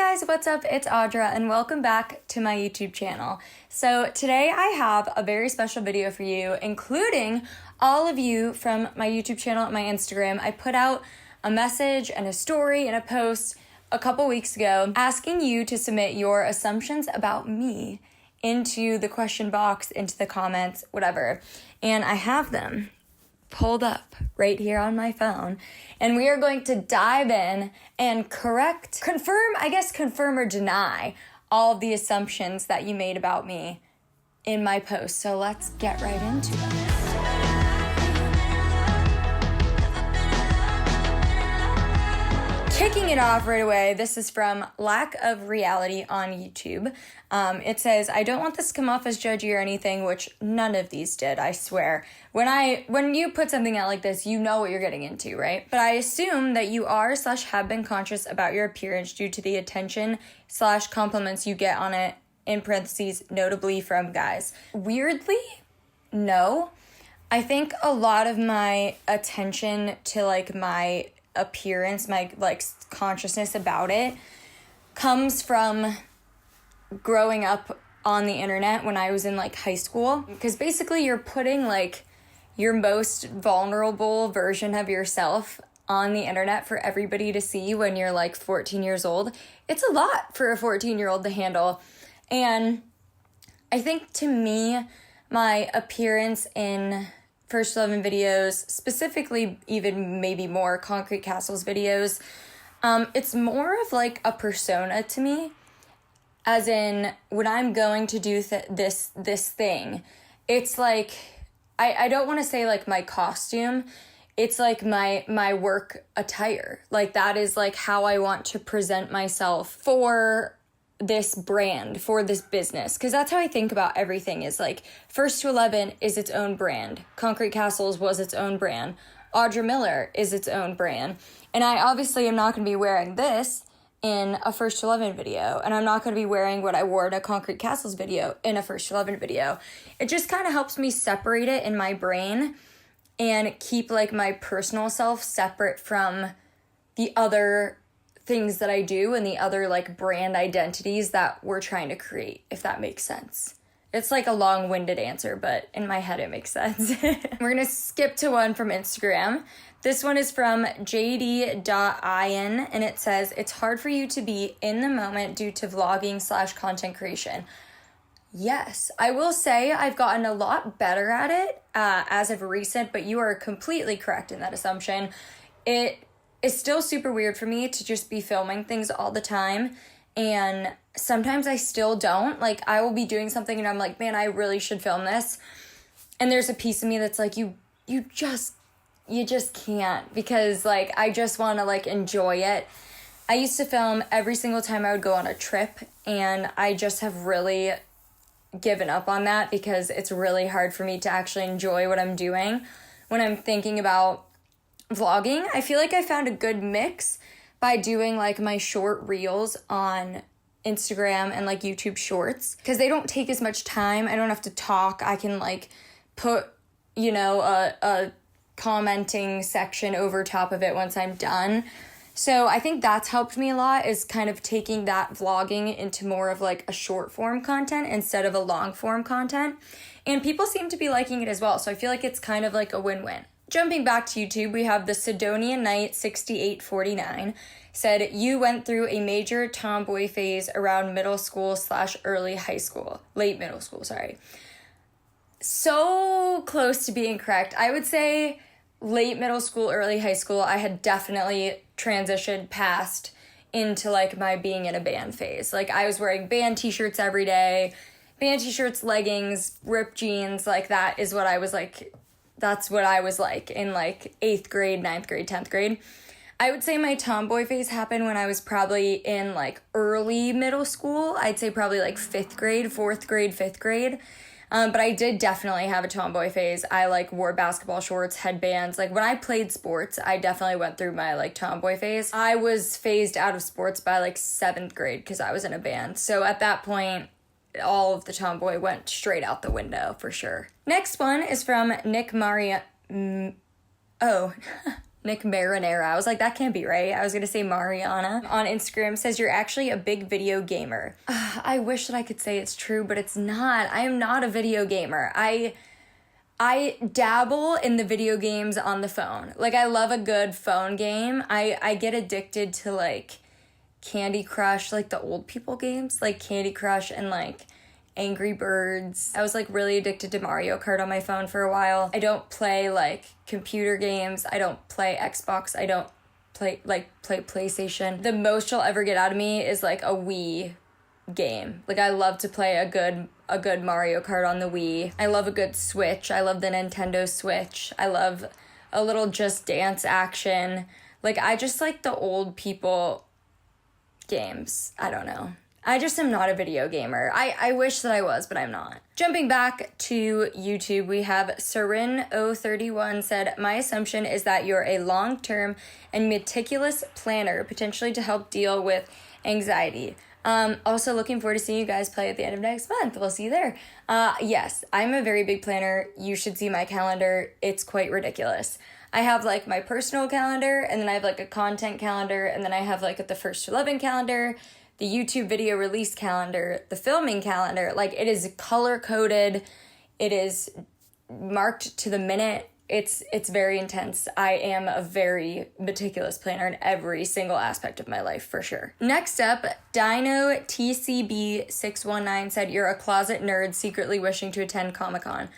guys, what's up? It's Audra and welcome back to my YouTube channel. So today I have a very special video for you, including all of you from my YouTube channel and my Instagram. I put out a message and a story and a post a couple weeks ago asking you to submit your assumptions about me into the question box, into the comments, whatever. And I have them pulled up right here on my phone, and we are going to dive in and confirm or deny all of the assumptions that you made about me in my post. So let's get right into it. Kicking it off right away, this is from Lack of Reality on YouTube. It says, I don't want this to come off as judgy or anything, which none of these did, I swear. When you put something out like this, you know what you're getting into, right? But I assume that you are/have been conscious about your appearance due to the attention/compliments you get on it, in parentheses, notably from guys. Weirdly, no. I think a lot of my attention to my appearance, my consciousness about it, comes from growing up on the internet when I was in high school, because basically you're putting your most vulnerable version of yourself on the internet for everybody to see when you're 14 years old. It's a lot for a 14-year-old to handle. And I think to me, my appearance in First 11 videos, specifically even maybe more Concrete Castles videos, it's more of a persona to me, as in when I'm going to do this thing, it's I don't want to say my costume, it's my work attire. That is how I want to present myself for this brand, for this business, because that's how I think about everything. Is First to 11 is its own brand, Concrete Castles was its own brand, Audra Miller is its own brand, and I obviously am not going to be wearing this in a First to 11 video, and I'm not going to be wearing what I wore in a Concrete Castles video in a First to 11 video. It just kind of helps me separate it in my brain and keep my personal self separate from the other things that I do and the other brand identities that we're trying to create, if that makes sense. It's a long-winded answer, but in my head it makes sense. We're gonna skip to one from Instagram. This one is from jd.in, and it says, it's hard for you to be in the moment due to vlogging/content creation. Yes, I will say I've gotten a lot better at it as of recent, but you are completely correct in that assumption. It's still super weird for me to just be filming things all the time, and sometimes I still don't. I will be doing something and I'm man, I really should film this, and there's a piece of me that's you just can't, because I just want to enjoy it. I used to film every single time I would go on a trip, and I just have really given up on that because it's really hard for me to actually enjoy what I'm doing when I'm thinking about vlogging. I feel I found a good mix by doing my short reels on Instagram and YouTube shorts, because they don't take as much time. I don't have to talk. I can put a commenting section over top of it once I'm done. So I think that's helped me a lot, is kind of taking that vlogging into more of a short form content instead of a long form content, and people seem to be liking it as well. So I feel it's kind of a win-win. Jumping back to YouTube, we have the Sidonian Knight 6849 said, you went through a major tomboy phase around middle school/late middle school, sorry. So close to being correct. I would say late middle school, early high school, I had definitely transitioned past into my being in a band phase. I was wearing band t-shirts every day, band t-shirts, leggings, ripped jeans, that is what I was that's what I was in 8th grade, 9th grade, 10th grade. I would say my tomboy phase happened when I was probably in early middle school. I'd say probably 5th grade, 4th grade, 5th grade. But I did definitely have a tomboy phase. I wore basketball shorts, headbands. When I played sports, I definitely went through my tomboy phase. I was phased out of sports by 7th grade because I was in a band. So at that point, all of the tomboy went straight out the window for sure. Next one is from Nick Nick Marinara. I was like, that can't be right. I was gonna say Mariana. On Instagram says you're actually a big video gamer. I wish that I could say it's true, but it's not. I am not a video gamer. I dabble in the video games on the phone. Like, I love a good phone game. I get addicted to, like, Candy Crush, like the old people games, like Candy Crush and, like, Angry Birds. I was, like, really addicted to Mario Kart on my phone for a while. I don't play, like, computer games. I don't play Xbox. I don't play PlayStation. The most you'll ever get out of me is, like, a Wii game. Like, I love to play a good Mario Kart on the Wii. I love a good Switch. I love the Nintendo Switch. I love a little Just Dance action. Like, I just like the old people games. I don't know. I just am not a video gamer. I wish that I was, but I'm not. Jumping back to YouTube, we have Serin031 said, my assumption is that you're a long-term and meticulous planner, potentially to help deal with anxiety. Also looking forward to seeing you guys play at the end of next month. We'll see you there. Yes, I'm a very big planner. You should see my calendar. It's quite ridiculous. I have, like, my personal calendar, and then I have, like, a content calendar, and then I have, like, the 1st to 11 calendar, the YouTube video release calendar, the filming calendar. Like, it is color-coded. It is marked to the minute. It's very intense. I am a very meticulous planner in every single aspect of my life, for sure. Next up, Dino TCB619 said, you're a closet nerd secretly wishing to attend Comic-Con.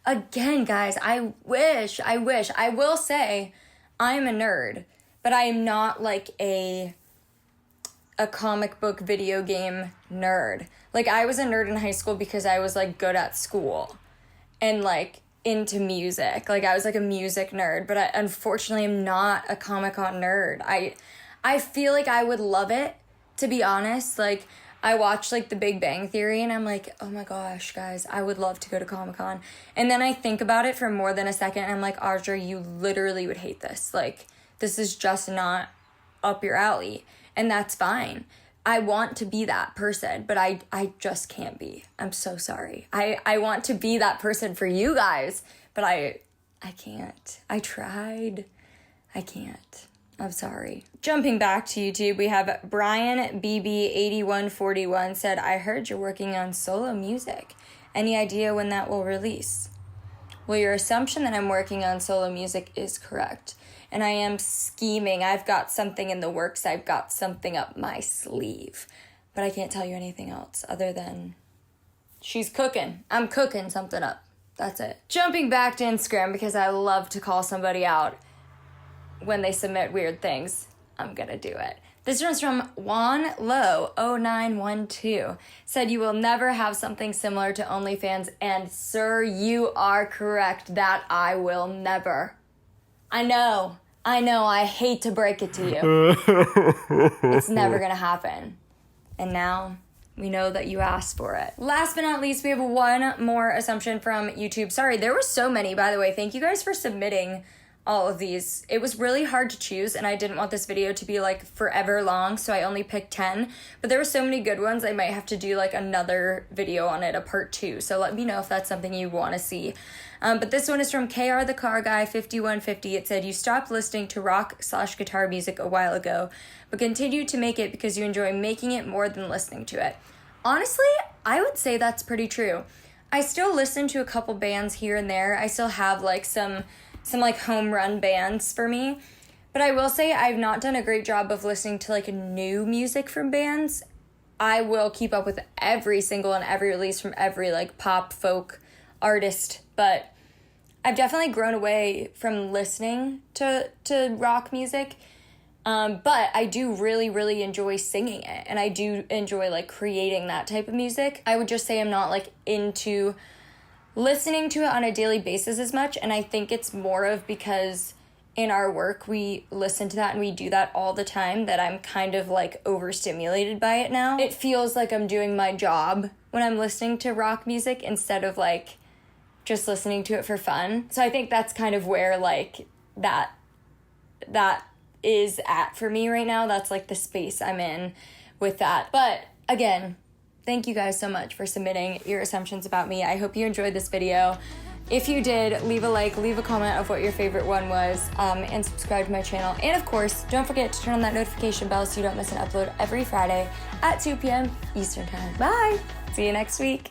Again, guys, I wish. I will say I'm a nerd, but I am not, like, a comic book video game nerd. Like, I was a nerd in high school because I was, like, good at school and, like, into music. Like, I was, like, a music nerd, but I unfortunately am not a Comic-Con nerd. I feel like I would love it, to be honest. Like, I watched, like, The Big Bang Theory, and I'm like, oh my gosh, guys, I would love to go to Comic-Con. And then I think about it for more than a second, and I'm like, Audra, you literally would hate this. Like, this is just not up your alley. And that's fine. I want to be that person, but I just can't be. I'm so sorry. I want to be that person for you guys, but I can't. I tried. I can't. I'm sorry. Jumping back to YouTube, we have Brian BB8141 said, I heard you're working on solo music. Any idea when that will release? Well, your assumption that I'm working on solo music is correct. And I am scheming. I've got something in the works. I've got something up my sleeve. But I can't tell you anything else other than she's cooking. I'm cooking something up. That's it. Jumping back to Instagram because I love to call somebody out when they submit weird things. I'm gonna do it. This one's from Juan Low 0912. Said you will never have something similar to OnlyFans. And sir, you are correct. That I will never. I know, I hate to break it to you. It's never gonna happen. And now we know that you asked for it. Last but not least, we have one more assumption from YouTube. Sorry, there were so many, by the way. Thank you guys for submitting all of these. It was really hard to choose, and I didn't want this video to be, like, forever long, so I only picked 10. But there were so many good ones, I might have to do, like, another video on it, a part 2. So let me know if that's something you want to see. But this one is from KR the Car Guy 5150. It said, you stopped listening to rock/guitar music a while ago, but continued to make it because you enjoy making it more than listening to it. Honestly, I would say that's pretty true. I still listen to a couple bands here and there. I still have, like, some like home run bands for me. But I will say I've not done a great job of listening to, like, new music from bands. I will keep up with every single and every release from every, like, pop, folk artist. But I've definitely grown away from listening to rock music. But I do really, really enjoy singing it. And I do enjoy, like, creating that type of music. I would just say I'm not, like, into listening to it on a daily basis as much, and I think it's more of because in our work we listen to that and we do that all the time that I'm kind of, like, overstimulated by it now. It feels like I'm doing my job when I'm listening to rock music instead of, like, just listening to it for fun. So I think that's kind of where, like, that is at for me right now. That's, like, the space I'm in with that. But again, thank you guys so much for submitting your assumptions about me. I hope you enjoyed this video. If you did, leave a like, leave a comment of what your favorite one was, and subscribe to my channel. And of course, don't forget to turn on that notification bell so you don't miss an upload every Friday at 2 p.m. Eastern Time. Bye! See you next week.